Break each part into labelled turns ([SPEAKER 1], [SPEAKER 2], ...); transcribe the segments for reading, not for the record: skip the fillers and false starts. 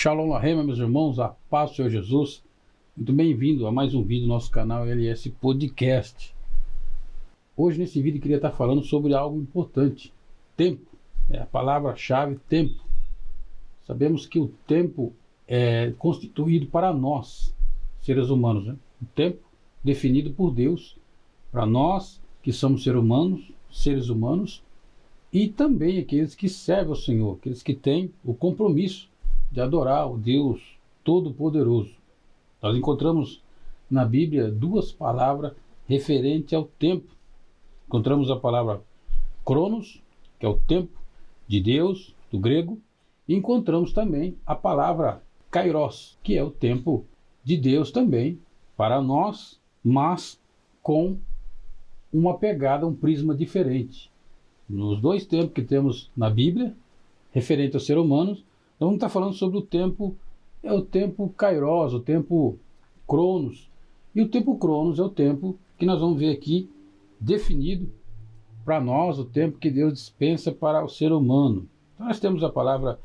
[SPEAKER 1] Shalom Lahem, meus irmãos, a paz do Senhor Jesus. Muito bem-vindo a mais um vídeo do nosso canal LS Podcast. Hoje nesse vídeo eu queria estar falando sobre algo importante. Tempo, é a palavra-chave tempo. Sabemos que o tempo é constituído para nós, seres humanos, né? O tempo definido por Deus, para nós que somos seres humanos, e também aqueles que servem ao Senhor, aqueles que têm o compromisso de adorar o Deus Todo-Poderoso. Nós encontramos na Bíblia duas palavras referentes ao tempo. Encontramos a palavra Cronos, que é o tempo de Deus, do grego, e encontramos também a palavra Kairos, que é o tempo de Deus também, para nós, mas com uma pegada, um prisma diferente. Nos dois tempos que temos na Bíblia, referente aos seres humanos, nós vamos estar falando sobre o tempo, é o tempo Kairos, o tempo Cronos. E o tempo Cronos é o tempo que nós vamos ver aqui definido para nós, o tempo que Deus dispensa para o ser humano. Então nós temos a palavra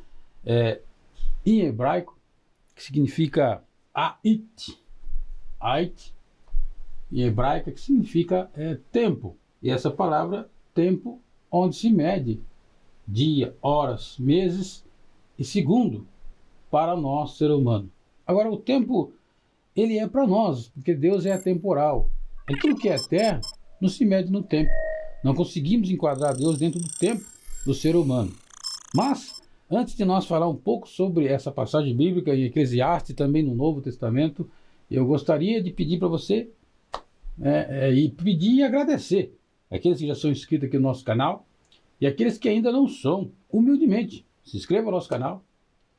[SPEAKER 1] em hebraico, que significa Ait, em hebraico, que significa tempo. E essa palavra, tempo, onde se mede dia, horas, meses e segundo para nós, ser humano. Agora, o tempo, ele é para nós, porque Deus é atemporal. Aquilo que é eterno não se mede no tempo. Não conseguimos enquadrar Deus dentro do tempo do ser humano. Mas, antes de nós falar um pouco sobre essa passagem bíblica em Eclesiastes, também no Novo Testamento, eu gostaria de pedir para você, e pedir e agradecer aqueles que já são inscritos aqui no nosso canal e aqueles que ainda não são, humildemente. Se inscreva no nosso canal,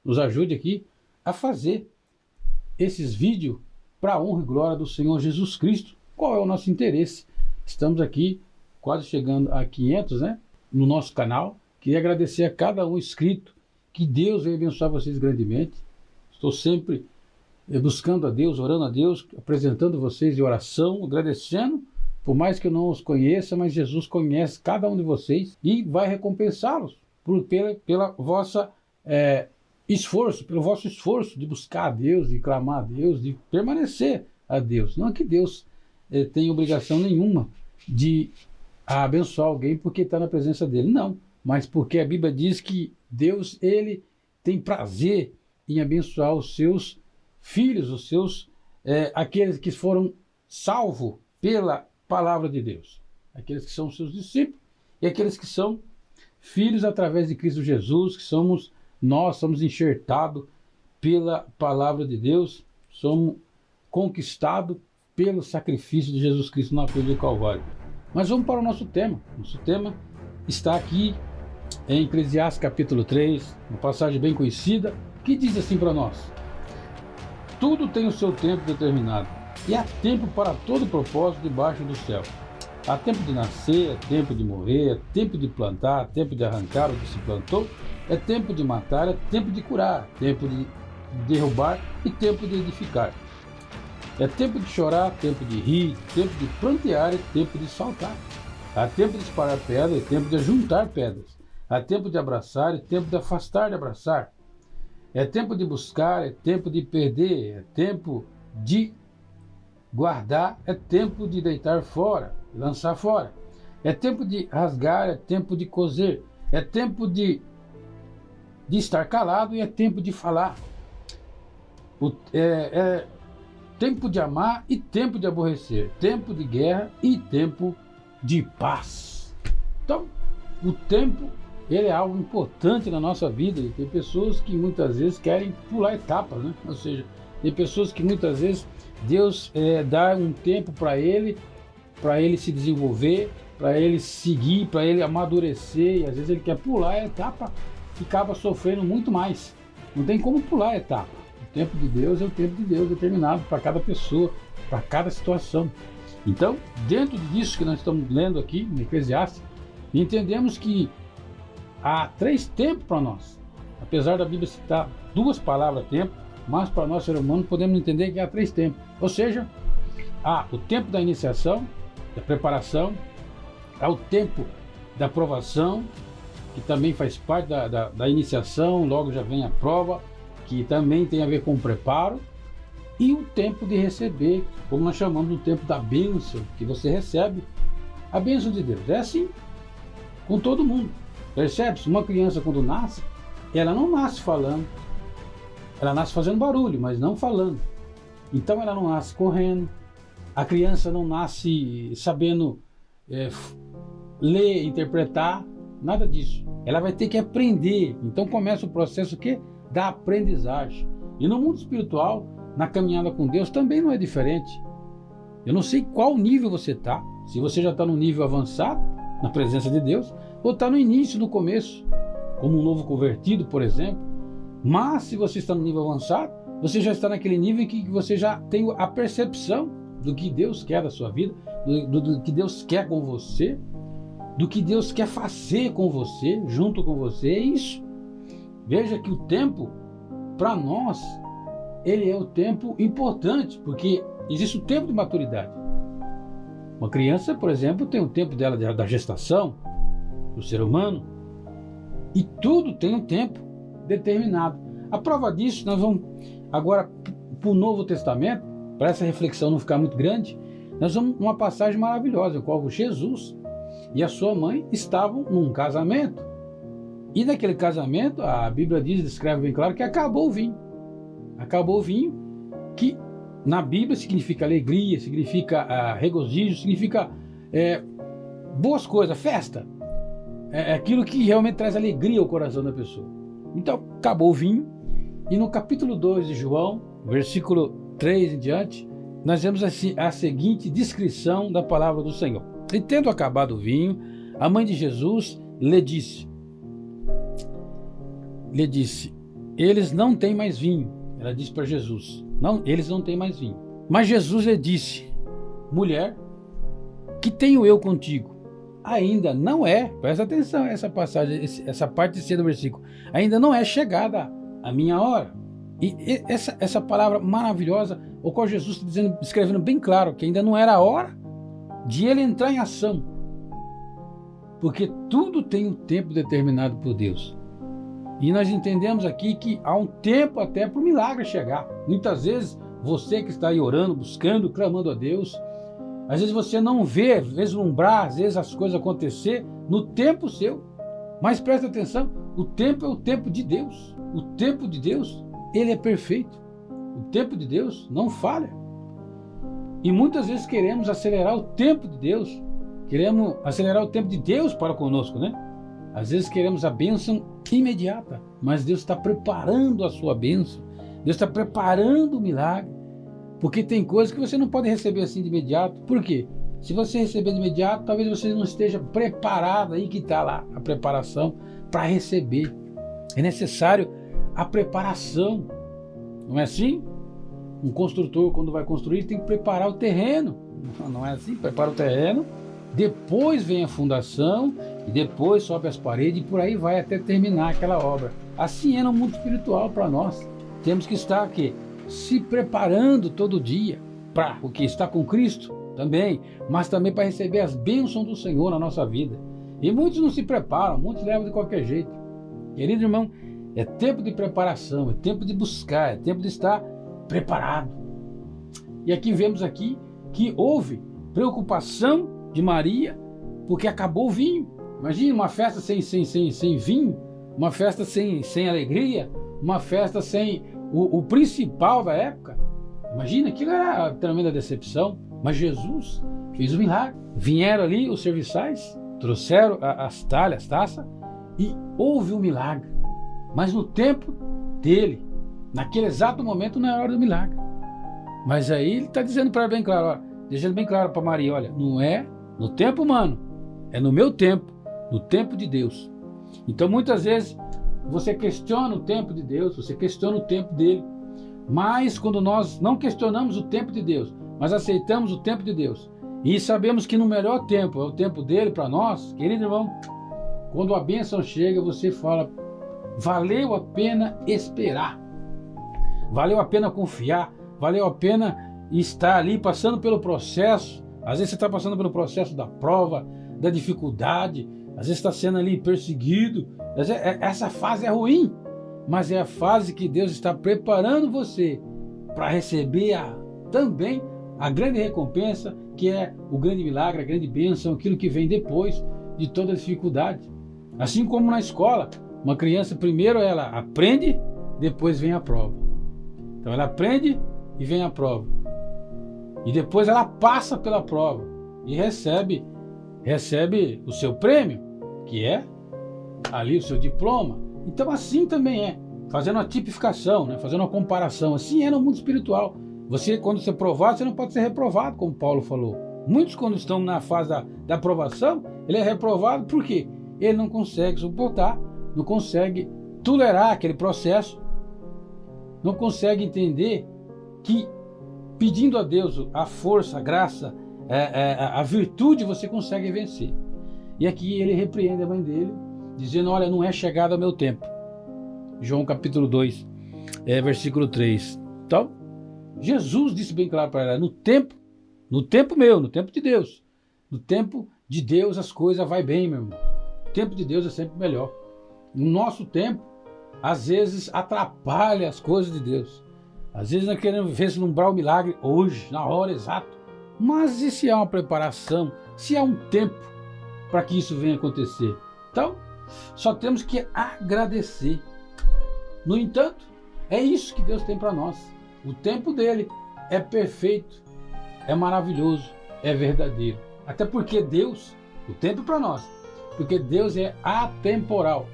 [SPEAKER 1] nos ajude aqui a fazer esses vídeos para a honra e glória do Senhor Jesus Cristo. Qual é o nosso interesse? Estamos aqui quase chegando a 500, no nosso canal. Queria agradecer a cada um inscrito, que Deus venha abençoar vocês grandemente. Estou sempre buscando a Deus, orando a Deus, apresentando vocês em oração, agradecendo, por mais que eu não os conheça, mas Jesus conhece cada um de vocês e vai recompensá-los pela vossa pelo vosso esforço de buscar a Deus, de clamar a Deus, de permanecer a Deus. Não é que Deus tenha obrigação nenhuma de abençoar alguém porque está na presença dele, não. Mas porque a Bíblia diz que Deus, ele tem prazer em abençoar os seus filhos, os seus, aqueles que foram salvos pela palavra de Deus. Aqueles que são seus discípulos e aqueles que são filhos através de Cristo Jesus, que nós somos enxertados pela palavra de Deus, somos conquistados pelo sacrifício de Jesus Cristo na cruz do Calvário. Mas vamos para o nosso tema. Nosso tema está aqui em Eclesiastes capítulo 3, uma passagem bem conhecida, que diz assim para nós: tudo tem o seu tempo determinado, e há tempo para todo propósito debaixo do céu. Há tempo de nascer, é tempo de morrer, é tempo de plantar, é tempo de arrancar o que se plantou, é tempo de matar, é tempo de curar, é tempo de derrubar e tempo de edificar. É tempo de chorar, tempo de rir, tempo de plantear, é tempo de saltar. Há tempo de disparar pedras, é tempo de juntar pedras. Há tempo de abraçar, é tempo de afastar de abraçar. É tempo de buscar, é tempo de perder, é tempo de guardar, é tempo de deitar fora, lançar fora. É tempo de rasgar, é tempo de coser. É tempo de estar calado e é tempo de falar. É tempo de amar e tempo de aborrecer. Tempo de guerra e tempo de paz. Então, o tempo, ele é algo importante na nossa vida. E tem pessoas que muitas vezes querem pular etapas, Ou seja, tem pessoas que muitas vezes Deus dá um tempo para ele se desenvolver, para ele seguir, para ele amadurecer, e às vezes ele quer pular a etapa e acaba sofrendo muito mais. Não tem como pular a etapa. O tempo de Deus é o tempo de Deus determinado para cada pessoa, para cada situação. Então, dentro disso que nós estamos lendo aqui no Eclesiastes, entendemos que há 3 tempos para nós. Apesar da Bíblia citar 2 palavras tempo, mas para nós, ser humano, podemos entender que há 3 tempos. Ou seja, há o tempo da iniciação, da preparação, há o tempo da provação, que também faz parte da iniciação, logo já vem a prova, que também tem a ver com preparo, e o tempo de receber, como nós chamamos o tempo da bênção, que você recebe a bênção de Deus. É assim com todo mundo. Percebe-se? Uma criança, quando nasce, ela não nasce falando, ela nasce fazendo barulho, mas não falando. Então ela não nasce correndo, a criança não nasce sabendo ler, interpretar, nada disso. Ela vai ter que aprender. Então começa o processo da aprendizagem. E no mundo espiritual, na caminhada com Deus, também não é diferente. Eu não sei qual nível você está, se você já está no nível avançado, na presença de Deus, ou está no início, no começo, como um novo convertido, por exemplo. Mas se você está no nível avançado, você já está naquele nível em que você já tem a percepção do que Deus quer da sua vida, do que Deus quer com você, do que Deus quer fazer com você, junto com você. É isso. Veja que o tempo, para nós, ele é o tempo importante, porque existe o tempo de maturidade. Uma criança, por exemplo, tem o tempo dela da gestação, do ser humano, e tudo tem um tempo determinado. A prova disso, nós vamos agora para o Novo Testamento, para essa reflexão não ficar muito grande, nós vamos uma passagem maravilhosa, em qual Jesus e a sua mãe estavam num casamento. E naquele casamento, a Bíblia descreve bem claro que acabou o vinho. Acabou o vinho, que na Bíblia significa alegria, significa regozijo, significa boas coisas, festa. É aquilo que realmente traz alegria ao coração da pessoa. Então, acabou o vinho, e no capítulo 2 de João, versículo 3 em diante, nós vemos assim, a seguinte descrição da palavra do Senhor. E tendo acabado o vinho, a mãe de Jesus lhe disse, eles não têm mais vinho. Ela disse para Jesus, não, eles não têm mais vinho. Mas Jesus lhe disse, mulher, que tenho eu contigo? Ainda não é, presta atenção essa passagem, essa parte C do versículo, ainda não é chegada a minha hora. E essa palavra maravilhosa, o qual Jesus está escrevendo bem claro, que ainda não era a hora de ele entrar em ação. Porque tudo tem um tempo determinado por Deus. E nós entendemos aqui que há um tempo até para o milagre chegar. Muitas vezes, você que está aí orando, buscando, clamando a Deus, às vezes você não vê, vislumbrar, às vezes as coisas acontecer no tempo seu. Mas presta atenção, o tempo é o tempo de Deus. O tempo de Deus, ele é perfeito. O tempo de Deus não falha. E muitas vezes queremos acelerar o tempo de Deus. Queremos acelerar o tempo de Deus para conosco, né? Às vezes queremos a bênção imediata, mas Deus está preparando a sua bênção. Deus está preparando o milagre. Porque tem coisas que você não pode receber assim de imediato. Por quê? Se você receber de imediato, talvez você não esteja preparado. Aí que está lá a preparação para receber. É necessário a preparação. Não é assim? Um construtor, quando vai construir, tem que preparar o terreno. Não é assim? Prepara o terreno, depois vem a fundação, e depois sobe as paredes, e por aí vai até terminar aquela obra. Assim é no mundo espiritual para nós. Temos que estar aqui, se preparando todo dia para o que está com Cristo também, mas também para receber as bênçãos do Senhor na nossa vida. E muitos não se preparam, muitos levam de qualquer jeito. Querido irmão, é tempo de preparação, é tempo de buscar, é tempo de estar preparado. E aqui vemos aqui que houve preocupação de Maria, porque acabou o vinho. Imagina uma festa sem vinho, uma festa sem alegria, uma festa sem o principal da época. Imagina, aquilo era uma tremenda decepção. Mas Jesus fez o milagre. Vieram ali os serviçais, trouxeram as talhas, as taças, e houve um milagre. Mas no tempo dele, naquele exato momento, não é a hora do milagre. Mas aí ele está dizendo para ela bem claro, deixando bem claro para Maria, olha, não é no tempo humano, é no meu tempo, no tempo de Deus. Então muitas vezes você questiona o tempo de Deus, você questiona o tempo dele, mas quando nós não questionamos o tempo de Deus, mas aceitamos o tempo de Deus, e sabemos que no melhor tempo é o tempo dele para nós, querido irmão, quando a bênção chega, você fala, valeu a pena esperar, valeu a pena confiar, valeu a pena estar ali passando pelo processo. Às vezes você está passando pelo processo da prova, da dificuldade, às vezes está sendo ali perseguido, às vezes essa fase é ruim, mas é a fase que Deus está preparando você para receber também a grande recompensa, que é o grande milagre, a grande bênção, aquilo que vem depois de toda a dificuldade. Assim como na escola, uma criança primeiro ela aprende, depois vem a prova. Então ela aprende e vem a prova. E depois ela passa pela prova e recebe o seu prêmio, que é ali o seu diploma. Então assim também é, fazendo a tipificação, né? Fazendo uma comparação. Assim é no mundo espiritual. Você, quando você provar, você não pode ser reprovado, como Paulo falou. Muitos, quando estão na fase da aprovação, ele é reprovado por quê? Ele não consegue suportar, não consegue tolerar aquele processo, não consegue entender que pedindo a Deus a força, a graça, a virtude, você consegue vencer. E aqui ele repreende a mãe dele, dizendo, olha, não é chegado ao meu tempo. João capítulo 2, versículo 3. Então, Jesus disse bem claro para ela, no tempo meu, no tempo de Deus. No tempo de Deus as coisas vai bem, meu irmão. O tempo de Deus é sempre melhor. No nosso tempo, às vezes atrapalha as coisas de Deus. Às vezes nós queremos vislumbrar o milagre hoje, na hora exata. Mas e se há uma preparação, se há um tempo para que isso venha acontecer? Então, só temos que agradecer. No entanto, é isso que Deus tem para nós. O tempo dele é perfeito, é maravilhoso, é verdadeiro. Até porque Deus, o tempo para nós, porque Deus é atemporal.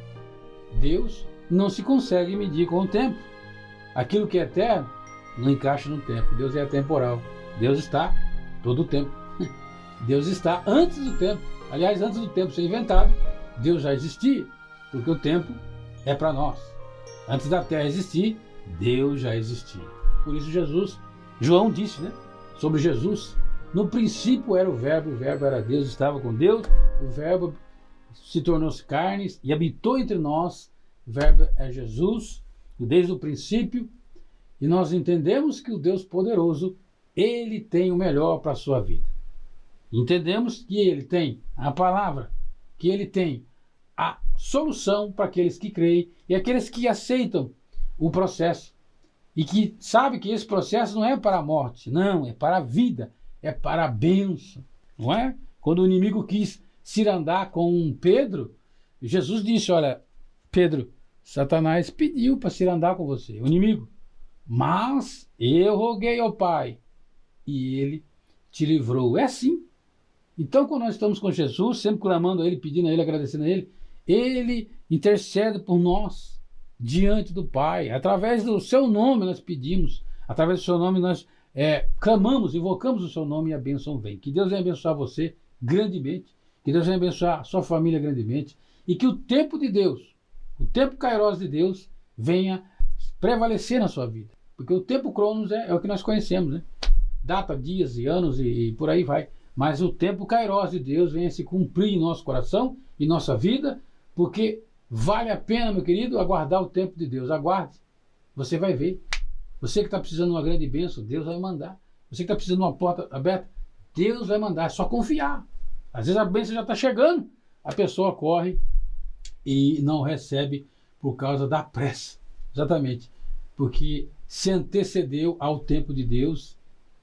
[SPEAKER 1] Deus não se consegue medir com o tempo. Aquilo que é eterno não encaixa no tempo. Deus é atemporal. Deus está todo o tempo. Deus está antes do tempo. Aliás, antes do tempo ser inventado, Deus já existia, porque o tempo é para nós. Antes da terra existir, Deus já existia. Por isso João disse, né, sobre Jesus, no princípio era o verbo era Deus, estava com Deus, o verbo se tornou-se carne e habitou entre nós, o verbo é Jesus, desde o princípio, e nós entendemos que o Deus poderoso, ele tem o melhor para a sua vida. Entendemos que ele tem a palavra, que ele tem a solução para aqueles que creem e aqueles que aceitam o processo. E que sabe que esse processo não é para a morte, não, é para a vida, é para a bênção, não é? Quando o inimigo quis cirandar com Pedro, Jesus disse, olha, Pedro, Satanás pediu para cirandar com você, o inimigo, mas eu roguei ao Pai e ele te livrou. É assim. Então, quando nós estamos com Jesus, sempre clamando a ele, pedindo a ele, agradecendo a ele, ele intercede por nós diante do Pai. Através do seu nome nós pedimos, através do seu nome nós clamamos, invocamos o seu nome e a bênção vem. Que Deus venha abençoar você grandemente, que Deus venha abençoar a sua família grandemente e que o tempo de Deus, o tempo kairos de Deus venha prevalecer na sua vida. Porque o tempo cronos é o que nós conhecemos, né? Data, dias e anos e por aí vai. Mas o tempo kairos de Deus venha se cumprir em nosso coração e nossa vida, porque vale a pena, meu querido, aguardar o tempo de Deus. Aguarde, você vai ver. Você que está precisando de uma grande bênção, Deus vai mandar. Você que está precisando de uma porta aberta, Deus vai mandar. É só confiar. Às vezes a bênção já está chegando, a pessoa corre e não recebe por causa da pressa. Exatamente. Porque se antecedeu ao tempo de Deus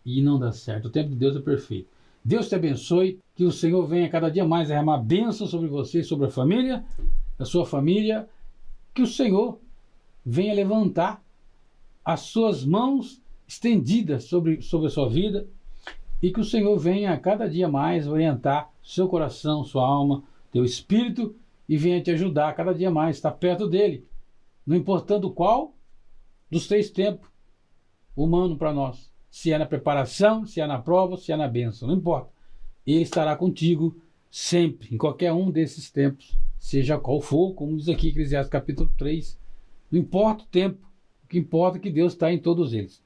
[SPEAKER 1] e não dá certo. O tempo de Deus é perfeito. Deus te abençoe, que o Senhor venha cada dia mais derramar bênção sobre você e sobre a família, a sua família, que o Senhor venha levantar as suas mãos estendidas sobre a sua vida e que o Senhor venha cada dia mais orientar seu coração, sua alma, teu espírito e venha te ajudar a cada dia mais, estar perto dele, não importando qual dos 3 tempos humanos para nós, se é na preparação, se é na prova, se é na bênção, não importa. Ele estará contigo sempre, em qualquer um desses tempos, seja qual for, como diz aqui Eclesiastes capítulo 3, não importa o tempo, o que importa é que Deus está em todos eles.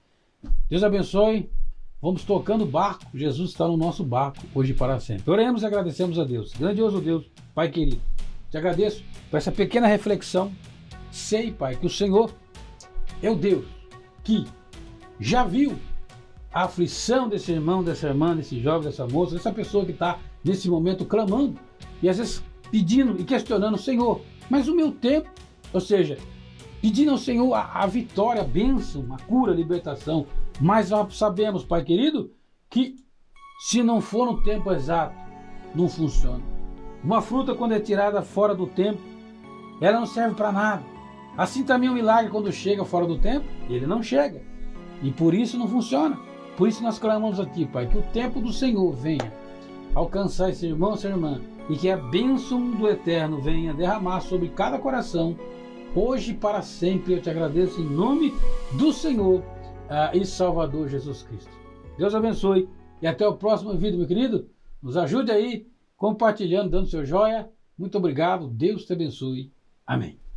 [SPEAKER 1] Deus abençoe, vamos tocando o barco, Jesus está no nosso barco, hoje e para sempre. Oremos e agradecemos a Deus, grandioso Deus, Pai querido, te agradeço por essa pequena reflexão, sei, Pai, que o Senhor é o Deus que já viu a aflição desse irmão, dessa irmã, desse jovem, dessa moça, dessa pessoa que está nesse momento clamando e às vezes pedindo e questionando, Senhor, mas o meu tempo, ou seja, pedindo ao Senhor a vitória, a bênção, a cura, a libertação. Mas nós sabemos, Pai querido, que se não for no tempo exato, não funciona. Uma fruta, quando é tirada fora do tempo, ela não serve para nada. Assim também o milagre, quando chega fora do tempo, ele não chega. E por isso não funciona. Por isso nós clamamos a Ti, Pai, que o tempo do Senhor venha alcançar esse irmão, essa irmã, e que a bênção do Eterno venha derramar sobre cada coração, hoje e para sempre. Eu te agradeço em nome do Senhor e Salvador Jesus Cristo. Deus abençoe e até o próximo vídeo, meu querido. Nos ajude aí, compartilhando, dando seu joia. Muito obrigado, Deus te abençoe. Amém.